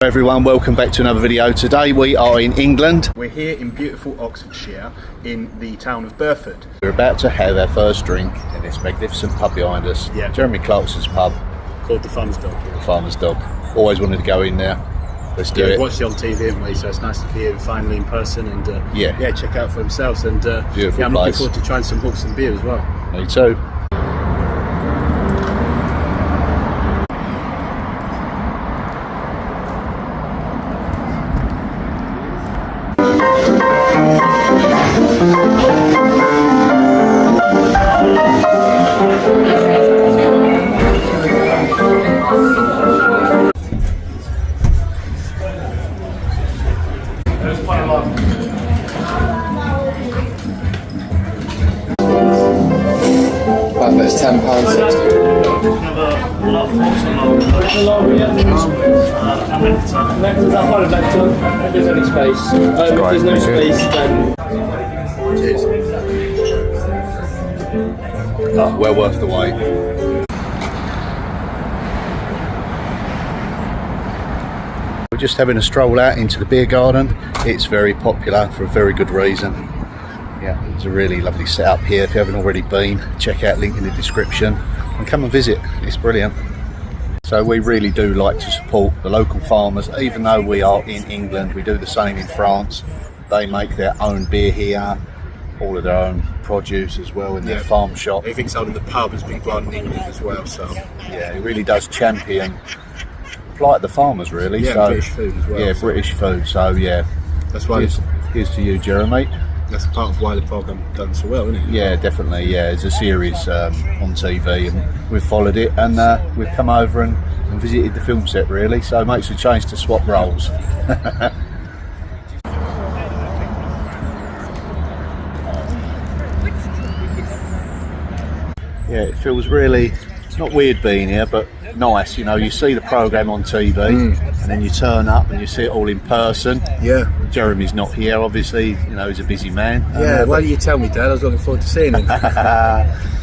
Hello everyone, welcome back to another video. Today we are in England. We're here in beautiful Oxfordshire in the town of Burford. We're about to have our first drink in this magnificent pub behind us. Yeah. Jeremy Clarkson's pub. Called the Farmer's Dog. The Farmer's Dog. Always wanted to go in there. Let's do it. We've watched it on TV, haven't we? So it's nice to be here finally in person and check out for themselves. And Beautiful I'm place. looking forward to trying some Hawkstone beer as well. Me too. That's £10.60. If there's any space. If there's no space, then... Cheers. Oh, well worth the wait. We're just having a stroll out into the beer garden. It's very popular for a very good reason. Yeah, it's a really lovely setup here. If you haven't already been, check out link in the description and come and visit. It's brilliant. So we really do like to support the local farmers. Even though we are in England, we do the same in France. They make their own beer here, all of their own produce as well in their farm shop. Everything sold in the pub has been grown in England as well. So Yeah, it really does champion like the farmers really. yeah, So British food as well. yeah, so British food. So yeah, that's why here's to you, Jeremy. that's part of why the programme done so well, isn't it? Yeah, definitely. Yeah, it's a series on TV, and we've followed it, and we've come over and visited the film set really. So it makes a change to swap roles. Yeah, it feels really not weird being here, but nice. You know, you see the programme on TV, and then you turn up and you see it all in person. Yeah. Jeremy's not here, obviously. You know, he's a busy man. Yeah, why don't you tell me, Dad? I was looking forward to seeing him.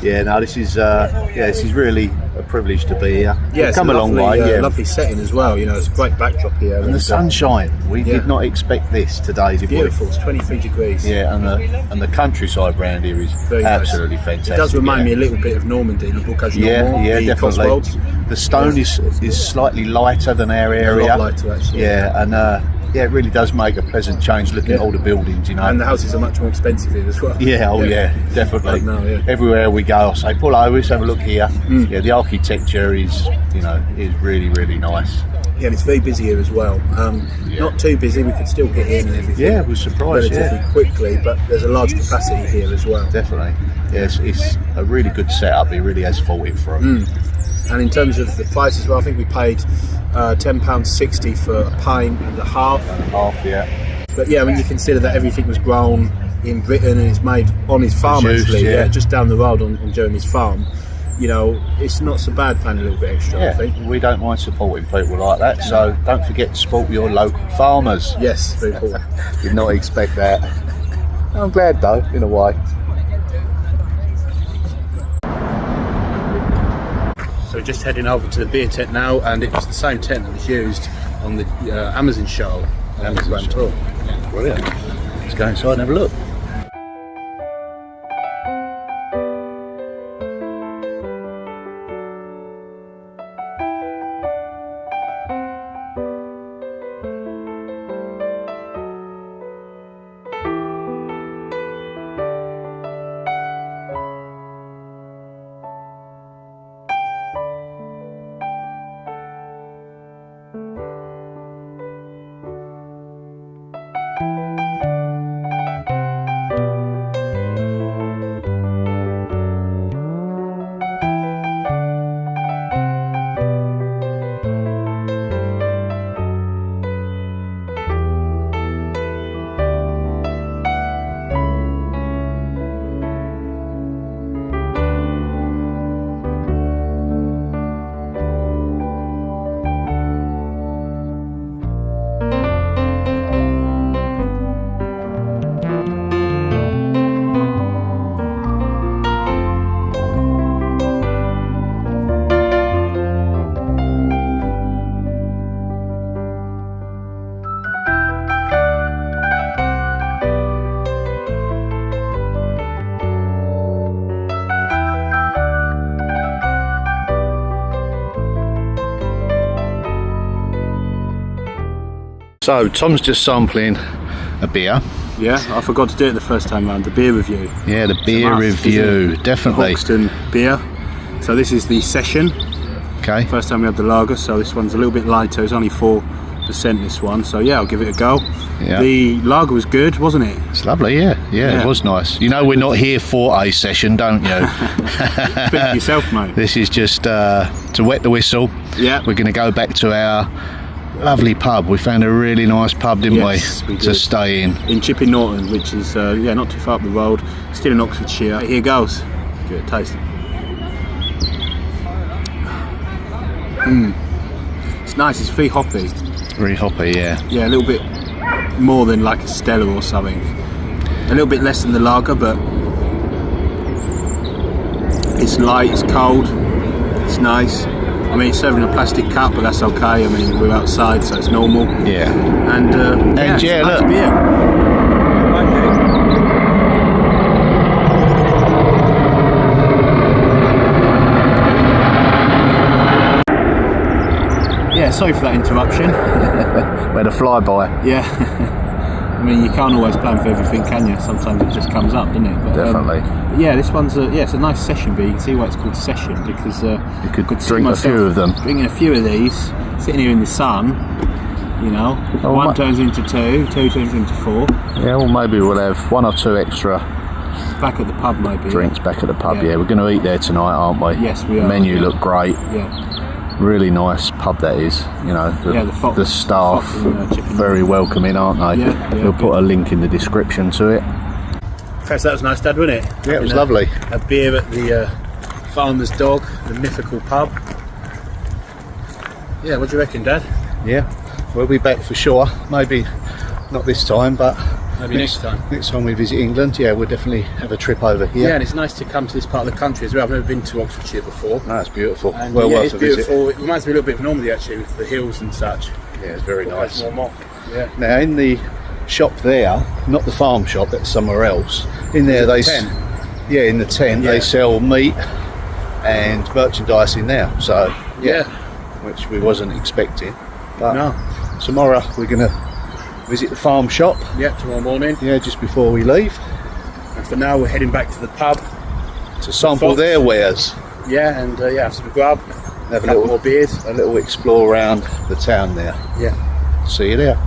Yeah, no, this is this is really a privilege to be here. Yeah, We've come a long way. Yeah, lovely setting as well. You know, it's a great backdrop here. and the sunshine. We did not expect this today, did Beautiful. It's 23 degrees. we? Yeah, and the countryside round here is Very nice. absolutely fantastic. It does remind me yeah. a little bit of Normandy, the book as you Yeah, know, yeah, the definitely. Cotswolds. The stone is slightly lighter than our area. A lot lighter, actually. Yeah, and yeah, it really does make a pleasant change looking at all the buildings, you know. And the houses are much more expensive here as well. Yeah, yeah, definitely. No, yeah. Everywhere we go, I say, pull over, let's have a look here. Yeah, the architecture is, you know, is really, really nice. Yeah, and it's very busy here as well. Not too busy, we could still get in and everything. Yeah, I was surprised, relatively quickly, but there's a large capacity here as well. Definitely. Yes, it's a really good setup. It really has thought it through. And in terms of the price as well, I think we paid £10.60 for a pint and a half. Yeah. But yeah, when you consider that everything was grown in Britain and it's made on his farm Produced, actually, yeah. just down the road on Jeremy's farm, you know, it's not so bad paying a little bit extra, I think. Yeah, we don't mind supporting people like that, so don't forget to support your local farmers. Yes, very important. Did not expect that. I'm glad though, in a way. So we're just heading over to the beer tent now, and it was the same tent that was used on the Amazon show. Grand Tour. Brilliant. Let's go inside and have a look. So Tom's just sampling a beer. Yeah, I forgot to do it the first time round, the beer review. Yeah, the beer review, definitely. The Hawkstone beer. So this is the session. Okay. First time we had the lager, so this one's a little bit lighter. It's only 4% this one, so yeah, I'll give it a go. Yeah. The lager was good, wasn't it? It's lovely, yeah, it was nice. You know we're not here for a session, don't you? Speak for yourself, mate. This is just to wet the whistle. Yeah. We're going to go back to our lovely pub. We found a really nice pub, didn't we did. To stay in Chipping Norton, which is not too far up the road, still in Oxfordshire. Here goes. Give it a taste. It's nice, it's very hoppy. Very hoppy, yeah. Yeah, a little bit more than like a Stella or something. A little bit less than the lager, but it's light, it's cold, it's nice. I mean, it's served in a plastic cup, but that's okay. I mean, we're outside, so it's normal. Yeah. And yeah, it's a nice look. beer. Yeah, sorry for that interruption. We had a flyby. Yeah. I mean, you can't always plan for everything, can you? Sometimes it just comes up, doesn't it? But, Definitely. But yeah, this one's it's a nice session beer. You can see why it's called session, because You could drink a few of them. Drinking a few of these, sitting here in the sun, you know, one turns into two turns into four. Yeah, well maybe we'll have 1 or 2 extra Back at the pub, maybe. drinks back at the pub. Yeah. Yeah, we're going to eat there tonight, aren't we? Yes, we The are. menu looked great. Yeah. Really nice pub that is. You know, the staff very welcoming, aren't they? Yeah, we'll put a link in the description to it. First, that was nice, Dad, wasn't it? Yeah, it was lovely. A beer at the Farmer's Dog, the mythical pub. Yeah, what do you reckon, Dad? Yeah, we'll be back for sure. Maybe not this time, but Maybe next time. Next time we visit England, yeah, we'll definitely have a trip over here. Yeah, and it's nice to come to this part of the country as well. I've never been to Oxfordshire before. No, it's beautiful. And well worth it's a visit. beautiful. It reminds me a little bit of Normandy actually, with the hills and such. Yeah, it's very nice. Yeah. Now in the shop there, not the farm shop, that's somewhere else. In there they in the tent they sell meat and merchandise in there. So which we wasn't expecting. But tomorrow we're gonna visit the farm shop. Yeah, tomorrow morning. Yeah, just before we leave. And for now we're heading back to the pub to sample their wares. Yeah, and have some grub. Have a little more beers. A little explore around the town there. Yeah. See you there.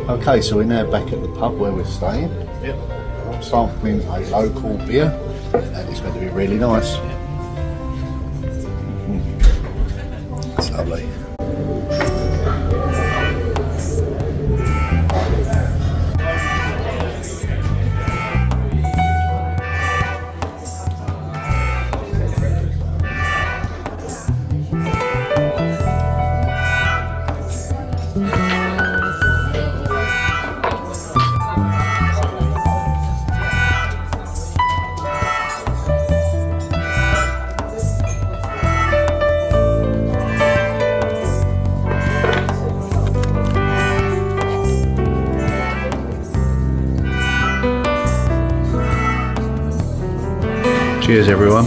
Okay, so we're now back at the pub where we're staying. Yep. I'm sampling a local beer, and it's meant to be really nice. It's lovely. Cheers, everyone.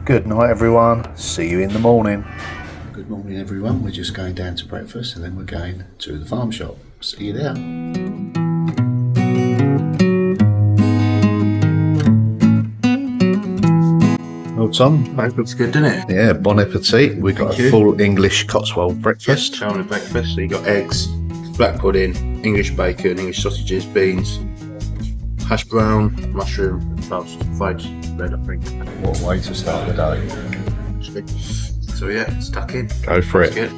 Good night, everyone. See you in the morning. Good morning, everyone. We're just going down to breakfast and then we're going to the farm shop. See you there. Well, Tom, That looks good, doesn't it? yeah, bon appetit. We've got a full English Cotswold breakfast. Family breakfast. So you got eggs, black pudding, English bacon, English sausages, beans, hash brown, mushroom, toast, fried bread, I think. What a way to start the day. So yeah, stuck in. Go for it. Good.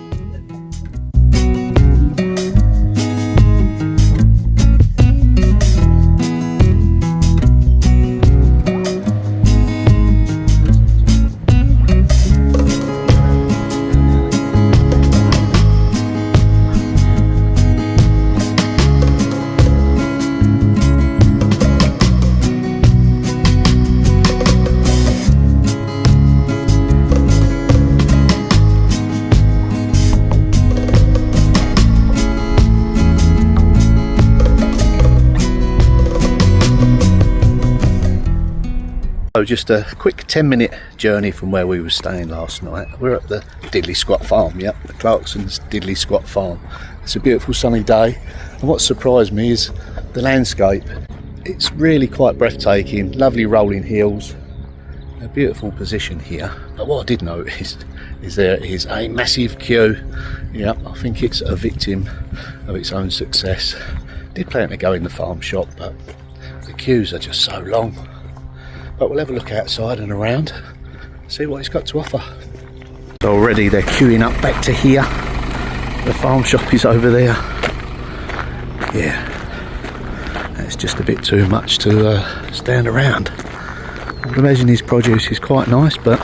So just a quick 10-minute journey from where we were staying last night. We're at the Diddley Squat Farm, yep, the Clarksons Diddley Squat Farm. It's a beautiful sunny day, and what surprised me is the landscape. It's really quite breathtaking, lovely rolling hills, a beautiful position here. But what I did notice is there is a massive queue. Yep, I think it's a victim of its own success. Did plan to go in the farm shop, but the queues are just so long. But we'll have a look outside and around, see what it's got to offer. So already they're queuing up back to here. The farm shop is over there. Yeah, that's just a bit too much to stand around. I would imagine his produce is quite nice, but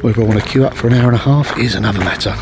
whether I want to queue up for an hour and a half is another matter.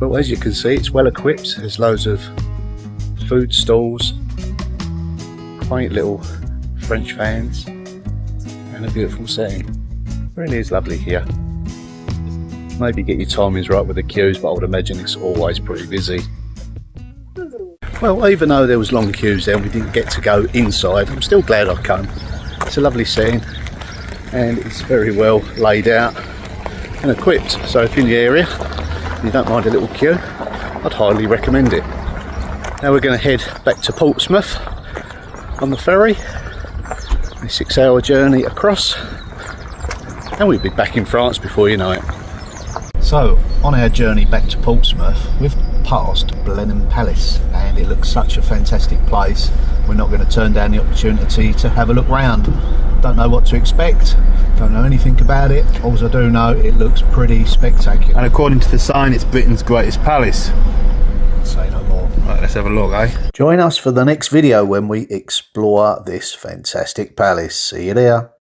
Well, as you can see, it's well equipped. There's loads of food stalls, quaint little French fans, and a beautiful setting. Really is lovely here. Maybe get your timings right with the queues, but I would imagine it's always pretty busy. Well, even though there was long queues there and we didn't get to go inside, I'm still glad I came. It's a lovely setting and it's very well laid out and equipped. So if you're in the area, you don't mind a little queue, I'd highly recommend it. Now we're going to head back to Portsmouth on the ferry, a 6-hour journey across, and we'll be back in France before you know it. So on our journey back to Portsmouth, we've passed Blenheim Palace, and it looks such a fantastic place. We're not going to turn down the opportunity to have a look round. Don't know what to expect, don't know anything about it. All I do know, it looks pretty spectacular. And according to the sign, it's Britain's greatest palace. Say no more. Right, let's have a look, eh? Join us for the next video when we explore this fantastic palace. See you there.